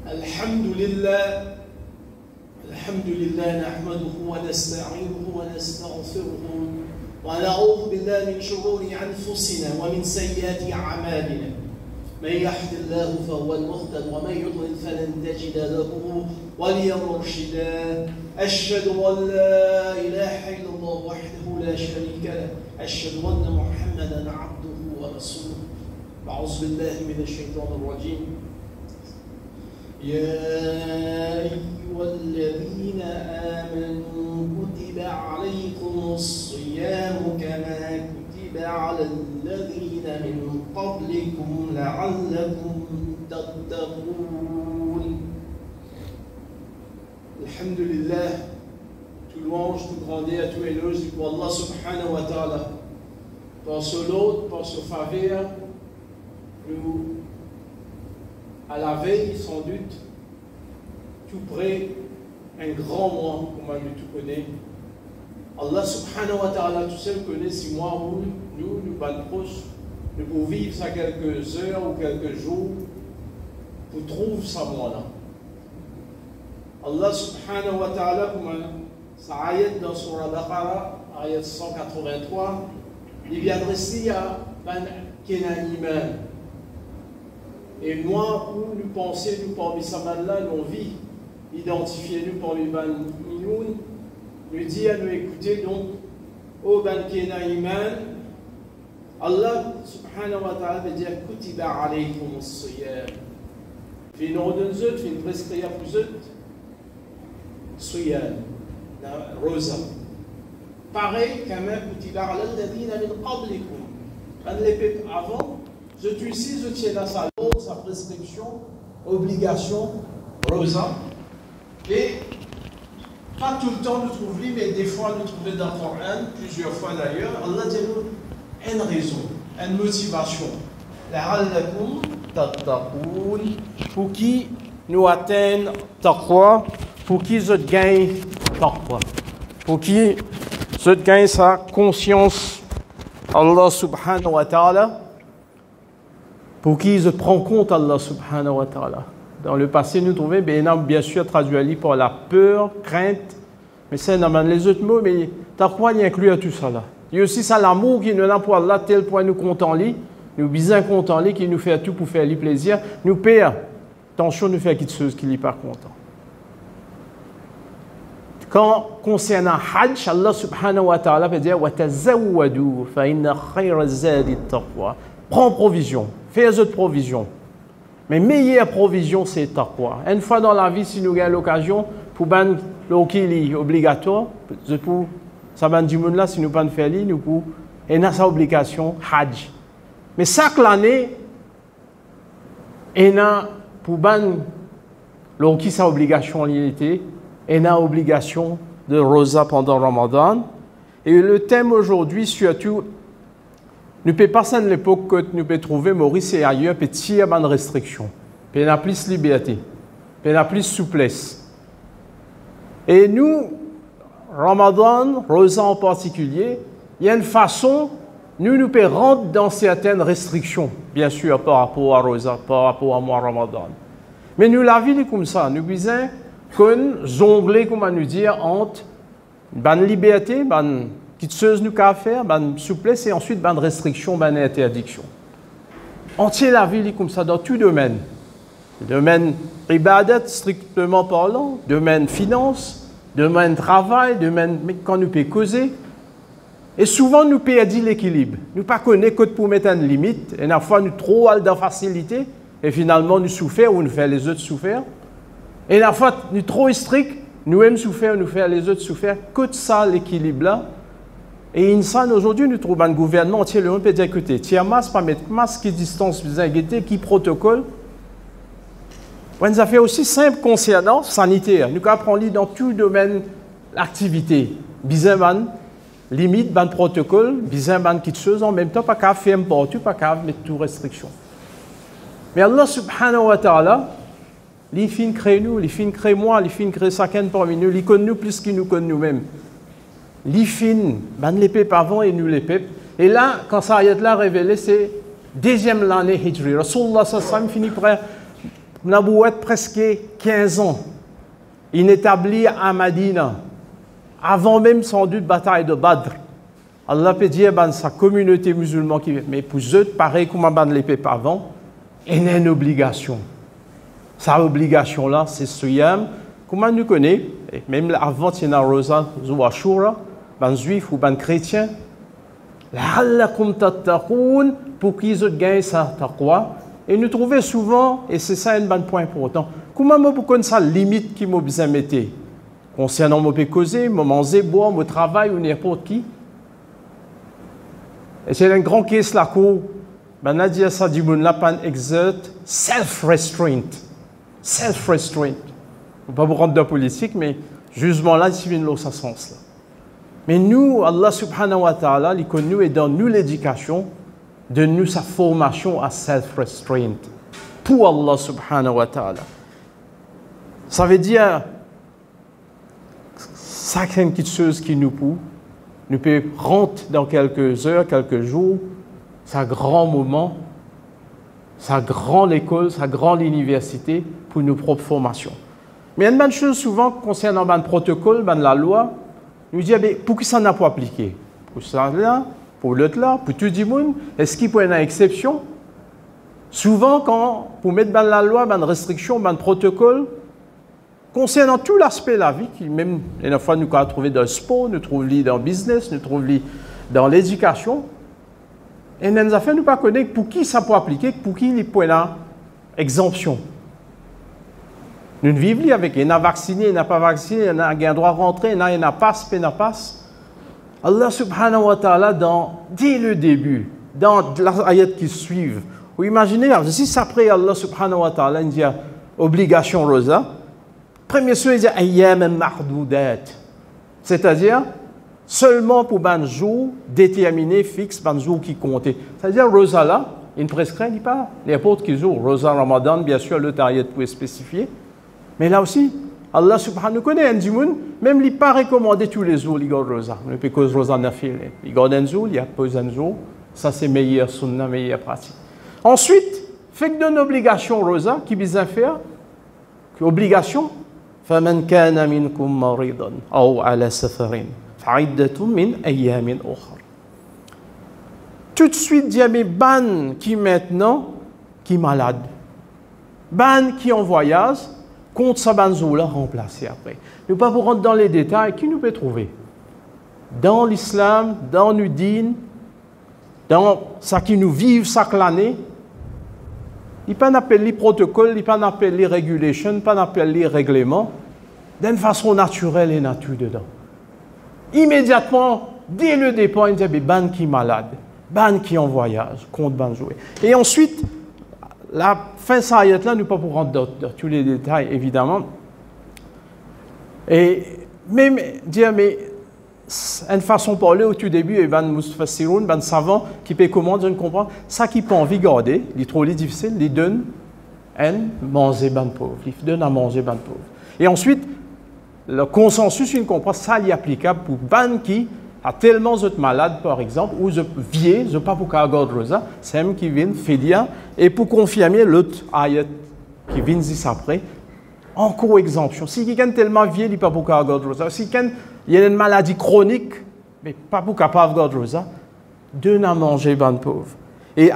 الحمد لله نحمده ونستعينه ونستغفره ونعوذ بالله من شرور أنفسنا ومن سيئات أعمالنا من يهد الله فهو المهتد ومن يضلل فلن تجد له وليا مرشدا أشهد أن لا إله إلا الله وحده لا شريك له أشهد أن محمدا عبده ورسوله أعوذ بالله من الشيطان الرجيم يا أيها الذين آمنوا كتب عليكم الصيام كما كتب على الذين من قبلكم لعلكم تتقون. Alhamdulillah, tout louange, tout grandeur, tout éloge pour Allah subhanahu wa ta'ala. Par ce lot, par ce faveur, nous, à la veille, sans doute, tout près, un grand mois, comme nous tout connaît. Allah subhanahu wa ta'ala, tout seul connaît si moi ou nous pas proches, nous pouvons vivre ça quelques heures ou quelques jours, pour trouver ça mois-là. Allah subhanahu wa ta'ala, comme ça ayat dans Surah Al-Baqarah, ayat 183, il vient adresser à Ben Kenan. Et moi, où nous pensons, nous parmi ces là nous vit, identifier nous parmi Ben Minoun, nous dit à nous écouter donc, au Ben Kenan, Allah subhanahu wa ta'ala veut dire Kutiba alaykum as-siyam. Fait une ordre zut, fait une prescription pour zut. Siyam, la rosa. Pareil, quand même, Kutiba ala alladhina min qablikum. Quand les peuples avant, je suis ici, je tiens là sa loi, sa prescription, obligation, rosa. Et pas tout le temps nous trouvons, mais des fois nous trouvons dans le Coran, plusieurs fois d'ailleurs, Allah dit nous une raison, une motivation. La'allakum tattaqoun, pour qui nous atteignent taqwa, pour qui je gagne taqwa, pour qui je gagne sa conscience, Allah subhanahu wa ta'ala, pour qui je prends compte Allah subhanahu wa ta'ala. Dans le passé, nous trouvons, bien sûr, traduit par la peur, crainte, mais c'est dans les autres mots, mais taqwa y inclut à tout ça là. Il y a aussi ça l'amour qui nous a pour Allah, tel point nous comptons lui, nous bien comptons lui, qui nous fait tout pour faire lui plaisir, nous perd, attention, nous fait quelque chose qui n'est pas content. Quand concernant Hajj, Allah subhanahu wa ta'ala veut dire wa tazawwadu fa inna khayra zadi taqwa. Prends provision, fais autres provisions. Mais meilleure provision, c'est taqwa. Une fois dans la vie, si nous avons l'occasion, pour ban l'okili obligatoire, pour ça ban du monde là, si nous pas faire li, nous pour et na sa obligation Hajj. Mais chaque année, et na pour ban l'okili sa obligation l'unité, et na obligation de rosa pendant Ramadan. Et le thème aujourd'hui, surtout, nous ne pouvons pas à l'époque que nous pouvons trouver Maurice et ailleurs, petit à de restrictions. Puis il y a plus de liberté, puis il y a plus de souplesse. Et nous, Ramadan, Rosa en particulier, il y a une façon, nous pouvons rentrer dans certaines restrictions, bien sûr, par rapport à Rosa, par rapport à moi, Ramadan. Mais nous, la vie est comme ça. Nous disons qu'on jongler, comment nous dire, entre une liberté, une quelque chose nous qu'à faire, une souplesse et ensuite une restriction, une interdiction. Entier la vie est comme ça dans tout domaine. Domaine ibadat, strictement parlant, domaine finance, domaine travail, domaine quand nous pouvons causer. Et souvent nous perdons l'équilibre. Nous ne connaissons pas pour mettre une limite. Et la fois nous trop de facilité et finalement nous souffrons ou nous faisons les autres souffrir. Et la fois nous trop strict, nous aimons souffrir, nous faisons les autres souffrir. Que ça l'équilibre là. Et insan aujourd'hui nous trouvons un gouvernement entier le monde peut dire écoutez, tiens masque, pas mettre masque, qui distance, qui protocole. On a fait aussi simple concernant sanitaire. Nous apprenons dans tout domaine l'activité. Bizarrement, limite, ban protocole, bizarrement, quelque chose en même temps, pas qu'à faire n'importe, pas qu'à mettre tout restriction. Mais Allah subhanahu wa ta'ala, les fins créent nous, les fins créent moi, les fins créent chacun parmi nous, les connaissent nous plus qu'ils nous connaissent nous-mêmes. Les fins, ban les peuples avant et nous les peuples. Et là, quand ça ayat là révélé, c'est deuxième l'année Hijri. Rasulullah sallallahu alayhi wa sallam finit par On a presque 15 ans. Il est établi à Madina, avant même sans doute bataille de Badr. Allah peut dire que sa communauté musulmane qui mais pour eux, pareil comme on les paie avant, il y a une obligation. Sa obligation là, c'est Siyam. Comment nous connaît, même avant qu'il y ait un Rosa ou Ashura, les juifs ou les chrétiens, pour qu'ils gagnent sa taqwa. Et nous trouvons souvent, et c'est ça un bon point important, comment je peux connaître la limite qui m'a besoin de mettre concernant mon causer, mon manger, boire, mon travail ou n'importe qui. Et c'est un grand case là qu'on a dit ça du monde là, pan exert self-restraint. Self-restraint. On ne va pas vous rendre dans la politique, mais jugement là, c'est une autre sens là. Mais nous, Allah subhanahu wa ta'ala, il nous et dans nous l'éducation, de nous sa formation à self-restraint pour Allah subhanahu wa ta'ala. Ça veut dire, certaines petites choses qui nous peut rentrer dans quelques heures, quelques jours, sa grand moment, sa grande école, sa grande université pour nos propres formations. Mais il y a une chose souvent concernant le protocole, la loi, nous disons, pourquoi ça n'a pas appliqué? Pour ça là, pour l'autre là, pour tout le monde, est-ce qu'il peut y avoir une exception? Souvent, pour mettre dans la loi, une restriction, un protocole, concernant tout l'aspect de la vie, qui même, une fois, nous avons trouvé dans le sport, nous trouvons dans le business, nous trouvons dans l'éducation, et nous avons fait nous pas connaître pour qui ça peut appliquer, pour qui il peut y avoir exemption. Nous vivons avec, il y a vacciné, il n'y a pas vacciné, il y a un droit à rentrer, il y a passe, il y a passe. Allah subhanahu wa ta'ala, dès le début, dans l'ayat qui suivent, vous imaginez, si après Allah subhanahu wa ta'ala, il dit obligation rosa, premier chose, il dit ayyam ma'doudat, c'est-à-dire seulement pour un jour déterminé, fixe, un jour qui comptait. C'est-à-dire rosa là, il ne prescrit pas n'importe quel jour. Rosa Ramadan, bien sûr, le ayat peut spécifier, mais là aussi, Allah subhanahu wa ta'ala dit, même il n'est pas recommandé tous les jours, il garde rosa. Il peut cause rosa nafil. Il garde un jour, il y a pas un jour. Ça, c'est meilleur sunna, meilleure pratique. Ensuite, fait que d'une obligation rosa, qui besoin faire, obligation, فَمَنْ كَانَ مِنْكُمْ مَرِيضًا أَوْ عَلَى سَفَرٍ فَعِدَّةٌ مِنْ أَيَّامٍ أُخَرٍ. Tout de suite, il y a mes ban qui maintenant, qui est malade. Ban qui en voyage, contre sa banzoula remplacé après. Nous ne pouvons pas rentrer dans les détails. Qui nous peut trouver? Dans l'islam, dans nos dînes, dans ce qui nous vivent chaque année, il n'y a pas d'appel les protocoles, il n'y a pas d'appel les régulations, il n'y a pas d'appel les règlements, d'une façon naturelle et nature dedans. Immédiatement, dès le départ, il y a des ban qui sont malades, ban qui en voyage, contre ban joué. Et ensuite, la fin de cette ayat-là, nous ne pouvons pas rentrer dans tous les détails, évidemment. Et même dire, mais une façon de parler au tout début, et ben mufassiroun, ben savant qui peut comment, je ne comprends, ça qui peut envie garder, les trop difficiles, les donne à manger ben pauvre, les donne à manger ben pauvre. Et ensuite, le consensus, il comprend ça, il est applicable pour ben qui a tellement de malades, par exemple, ou de vieux, je ne sais pas pour qu'à garder ça, c'est même qui vient fédia, et pour confirmer l'autre ayat qui vient juste après, encore exemption. Si quelqu'un est tellement vieux, il n'est pas pour qu'à garder ça. Si quelqu'un il y a une maladie chronique, mais pas pour capable de garder ça, de n'a manger ben pauvre. Et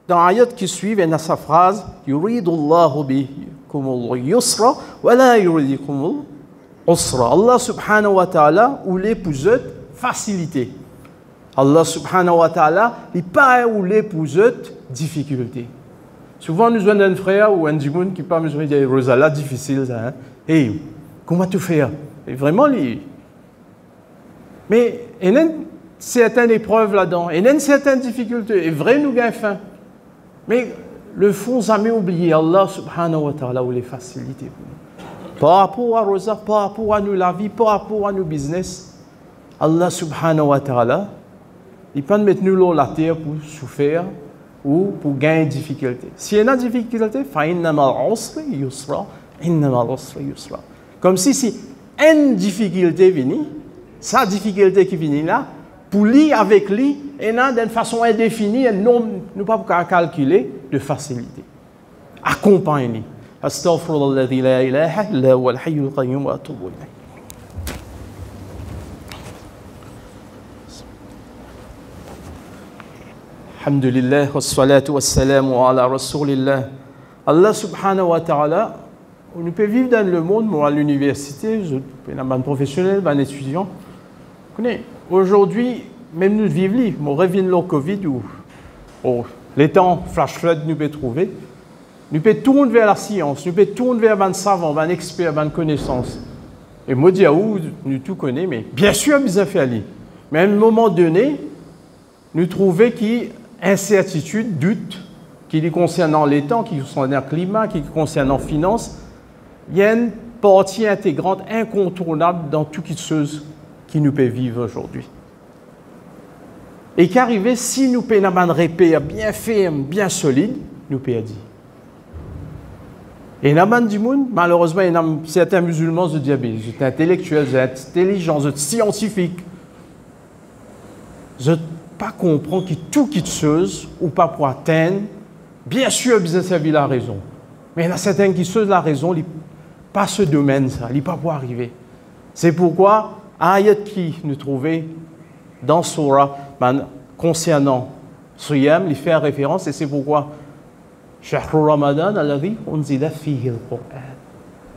dans l'ayat qui suit, il y a sa phrase, Yuridu Allahu bikumul yusra, wa la yuridikumul usra. Allah subhanahu wa ta'ala, ou les pousseux, facilité. Allah subhanahu wa ta'ala, il pas ou les pousseux, difficulté. Souvent, nous avons un frère ou un djimoun qui parle, nous dit, Rosala, difficile, ça. Hey, comment tu fais? Et vraiment, mais il y a une certaine épreuve là-dedans, il y a une certaine difficulté, et vrai, nous gagnons faim. Mais le fond, jamais oublié, Allah subhanahu wa ta'ala, ou les facilités. Par rapport à Rosa, par rapport à nous, la vie, par rapport à nos business, Allah subhanahu wa ta'ala, il peut mettre nous dans la terre pour souffrir ou pour gagner une difficulté. Si il y a une difficulté, comme si une difficulté vient, sa difficulté qui vient là, pour lui, avec lui, et d'une façon indéfinie, nous ne pouvons pas calculer de facilité. accompagne. Astaghfirullah alladhi la ilaha illa huwa al-hayyul qayyum wa atubu ilayh. Alhamdulillah, wassalatu wassalamu ala rasulillah. Allah subhanahu wa ta'ala, on peut vivre dans le monde, moi à l'université, je suis un professionnel, un étudiant. Aujourd'hui, même nous vivons, on revient le Covid ou les temps flash flood nous peut trouver. Nous pouvons tourner vers la science, nous pouvons tourner vers un savant, un expert, une connaissance. Et moi, je dis, nous tout connaissons, mais bien sûr, nous avons fait aller. Mais à un moment donné, nous trouvons qu'il y a incertitude, doute, qui concernant les temps, qui concernant le climat, qui concernant la finance. Il y a une partie intégrante, incontournable dans toutes les choses qui nous peut vivre aujourd'hui. Et qu'arriver, si nous pouvons avoir un repère bien ferme, bien solide, nous pouvons dire. Et dans le monde, malheureusement, il y a certains musulmans de diabète, des intellectuels, des intelligents, des scientifiques. Je ne pas comprendre que tout qui chose ou pas pour atteindre, bien sûr, ils ont la raison. Mais il y en a certains qui sont la raison, pas ce domaine, ça, il pas pour arriver. C'est pourquoi, ayat qui nous trouvait dans Surah, concernant Siyam, il fait référence, et c'est pourquoi Shahr Ramadan alladhi unzila fihi al-Qur'an.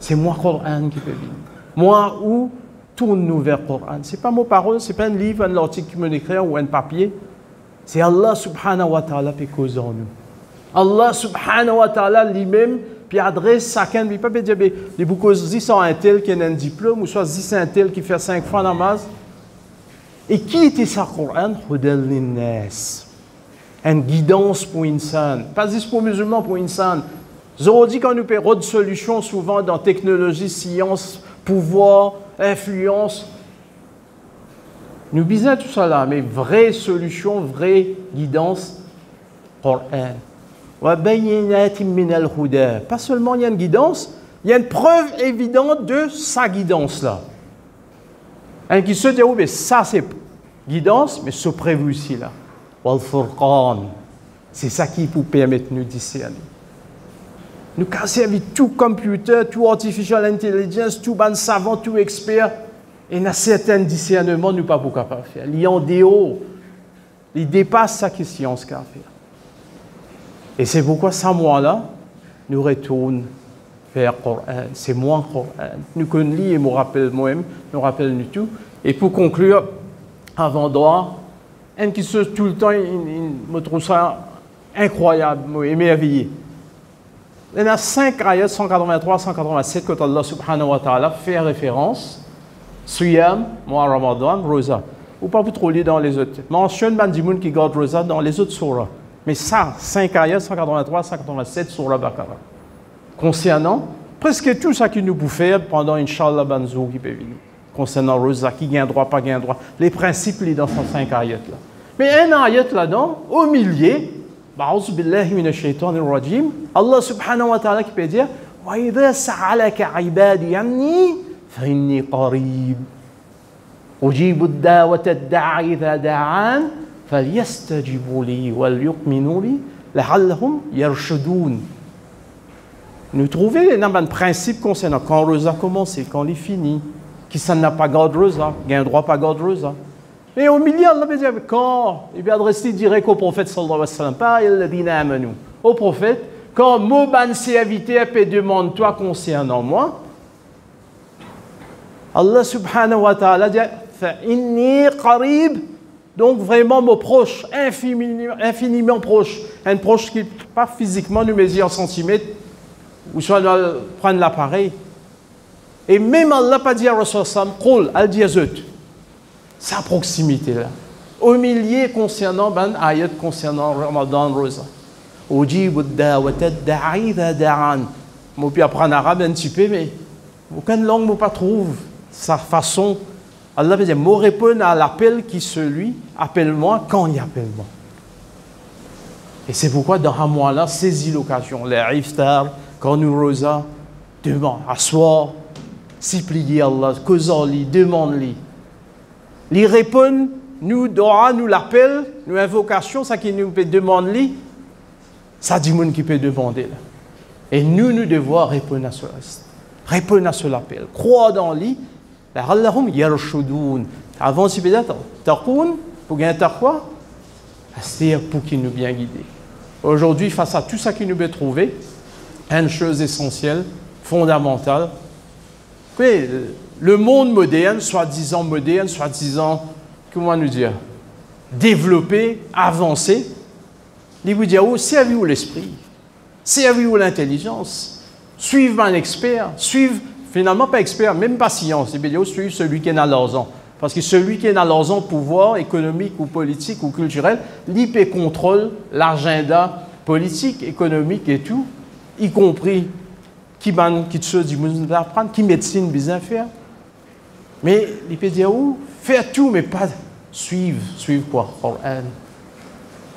C'est moi Qur'an qui peut vivre. Moi où tourne-nous vers Qur'an. C'est pas mon parole, c'est pas un livre, un article qui me écrit ou un papier. C'est Allah subhanahu wa ta'ala qui cause en nous. Allah subhanahu wa ta'ala lui-même puis adresse chacun, il ne peut pas dire les beaucoup disent un tel qui a un diplôme ou soit disent un tel qui fait 5 fois namaz. Et qui était ça Qur'an? Hudal linnas. Une guidance pour l'insan. Pas juste pour musulmans, pour l'insan. Je dis qu'on nous peut de solutions souvent dans technologie, science, pouvoir, influence. Nous bisons tout ça là, mais vraie solution, vraie guidance, Qur'an. Pas seulement il y a une guidance, il y a une preuve évidente de sa guidance là. Un qui se dit, oh, mais ça c'est guidance, mais c'est prévu ici là. C'est ça qui peut permettre de nous discerner. Nous casser avec tout computer, tout artificial intelligence, tout ban savant, tout expert, et dans certains discernements, nous ne sommes pas capables de faire. Il y a en dehors, il dépasse ça qui est science qu'à faire. Et c'est pourquoi, ça moi-là, nous retournons vers le Coran. C'est moi le Coran. Nous connaissons et nous rappelons moi-même, nous rappelons nous tout. Et pour conclure, avant droit, un qui se tout le temps, il me trouve ça incroyable, émerveillé. Il y a 5 ayats, 183, 187, quand Allah subhanahu wa ta'ala fait référence, Siyam, Mois Ramadan, Rosa. Ou pas vous trop lire dans les autres. Mentionne Bandimoun qui garde Rosa dans les autres surahs. Mais ça, 5 ayats, 183, 187, Surah Baqarah. Concernant presque tout ça qui nous peut faire pendant Inch'Allah Banzou qui peut venir. Concernant Rosa, qui gagne droit, pas gagne droit. Les principes les dans ces 5 ayats là. Mais un ayat là-dedans, au milieu, Ba'ouz billahi minash shaitanir rajim, Allah subhanahu wa ta'ala qui peut dire wa idha sa'alaka ibadi anni fa inni qarib. Ujibu ad-da'wata ad-da'i idha da'an falyastajibu li wal yu'minu bi la'allahum yarshudun. Nous trouvons un principe concernant quand Rosa commence et quand il finit, qui ça n'a pas garde Rosa, il y a un droit pas garde Rosa. Mais au milieu, Allah va dire, quand il va adresser direct au prophète sallallahu alayhi wa sallam, pas alladhina amanu, au prophète, quand Moban s'est invité à demande-toi concernant moi, Allah subhanahu wa ta'ala dit, fa inni qarib, donc vraiment mon proche, infiniment proche, un proche qui, pas physiquement, nous mesure en centimètres, ou soit doit prendre l'appareil. Et même Allah pas dit à Rasul sallam, qul al-diazut. Sa proximité là. Au milieu concernant ben ayat concernant Ramadan Rosa. Ujibu ad-da'wata ad-da'i idha da'an. Moi puis apprendre arabe un petit peu mais aucune langue ne pas trouve sa façon. Allah veut dire moi répondre à l'appel qui celui appelle-moi quand il appelle moi. Et c'est pourquoi dans un mois là saisis l'occasion les iftar quand nous Rosa demande asseoir supplier Allah cause-lui demande-lui. Il répond, nous doa, nous l'appel, nous invocation, ça qui nous peut demander, ça dit monde qui peut demander. Et nous devons répondre à ce appel. Croire dans lui. لعلهم يرشدون. Avant, si peut-être, taqoun, pour gagner taqwa, c'est pour qu'il nous bien guider. Aujourd'hui, face à tout ça qui nous peut trouver, une chose essentielle, fondamentale, que le monde moderne, soi-disant, comment nous dire, développé, avancé, il vous dit, oh, servez-vous l'esprit, servez-vous l'intelligence, suivez un expert, suivez, finalement pas expert, même pas science, il veut dire, suivez celui qui est dans l'argent. Parce que celui qui est dans l'argent, pouvoir économique ou politique ou culturel, l'IP contrôle l'agenda politique, économique et tout, y compris qui chose du monde d'apprendre, qui médecine besoin faire. Mais il peut dire, oh, faire tout, mais pas suivre quoi? Coran.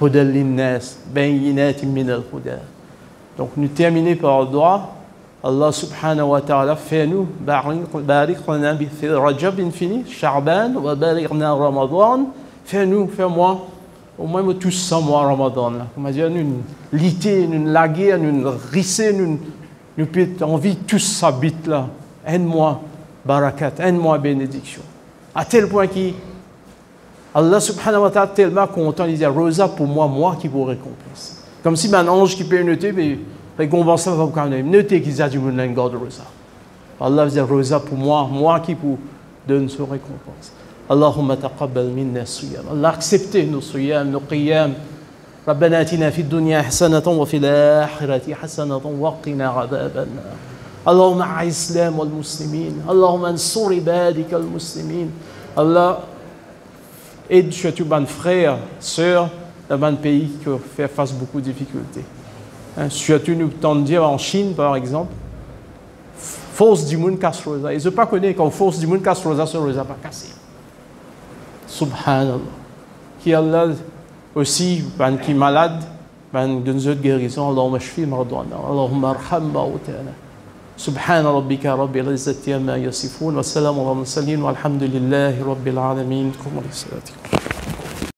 Hudal linnas, bayinatin min al-huda. Donc nous terminons par le droit. Allah subhanahu wa ta'ala fait nous bariqna fi Rajab infini, Sha'ban wa bariqna Ramadan. Fais-nous, fais-moi au moins tous 100 mois Ramadan. Comment dire, nous liter, nous laguer, nous risser, nous envie tous s'habiter là. Aide-moi barakat, aide-moi bénédiction. À tel point Allah subhanahu wa ta'ala tellement content, il dit Rosa pour moi qui vous récompense. Comme si un ange qui peut noter, mais récompense va vous connaître. Notez qu'il y a du monde là, God Rosa. Allah dit Rosa pour moi qui vous donne sa récompense. Allahumma taqabbal minna siyam. Allah accepte nos siyam, nos qiyam. ربنا آتنا في الدنيا حسنة وفي الآخرة حسنة وقنا عذاب النار. اللهم أعز الإسلام والمسلمين. اللهم انصر عبادك المسلمين. Allah aide surtout mes frères, sœurs dans un pays qui fait face à beaucoup de difficultés. Surtout nous tentons de dire en Chine par exemple, force du monde casse rosa. Ils ne pas connaître quand force du monde casse rosa, ce rosa pas cassé. Subhanallah. Qui Allah aussi, qui est malade, donne une guérison. Allahumma shfi mardana. Allahumma arham mautana. سبحان ربك رب العزة عما يصفون والسلام على المرسلين والحمد لله رب العالمين.